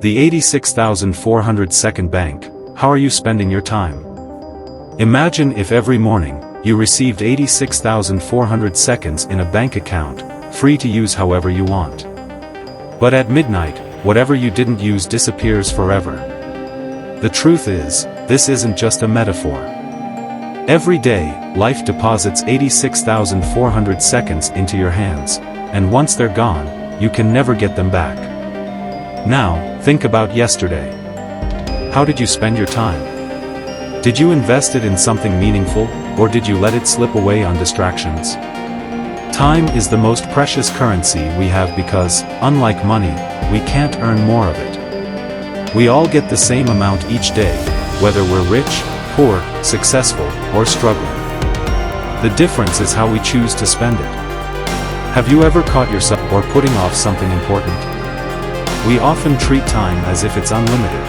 The 86,400 second bank. How are you spending your time? Imagine if every morning, you received 86,400 seconds in a bank account, free to use however you want. But at midnight, whatever you didn't use disappears forever. The truth is, this isn't just a metaphor. Every day, life deposits 86,400 seconds into your hands, and once they're gone, you can never get them back. Now, think about yesterday. How did you spend your time? Did you invest it in something meaningful, or did you let it slip away on distractions? Time is the most precious currency we have because, unlike money, we can't earn more of it. We all get the same amount each day, whether we're rich, poor, successful, or struggling. The difference is how we choose to spend it. Have you ever caught yourself or putting off something important? We often treat time as if it's unlimited.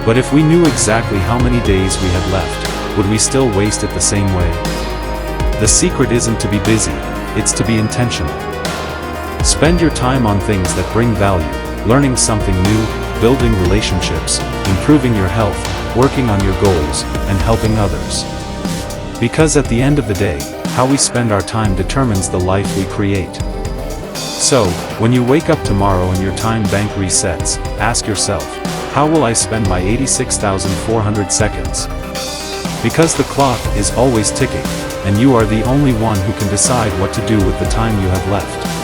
But if we knew exactly how many days we had left, would we still waste it the same way? The secret isn't to be busy, it's to be intentional. Spend your time on things that bring value, learning something new, building relationships, improving your health, working on your goals, and helping others. Because at the end of the day, how we spend our time determines the life we create. So, when you wake up tomorrow and your time bank resets, ask yourself, how will I spend my 86,400 seconds? Because the clock is always ticking, and you are the only one who can decide what to do with the time you have left.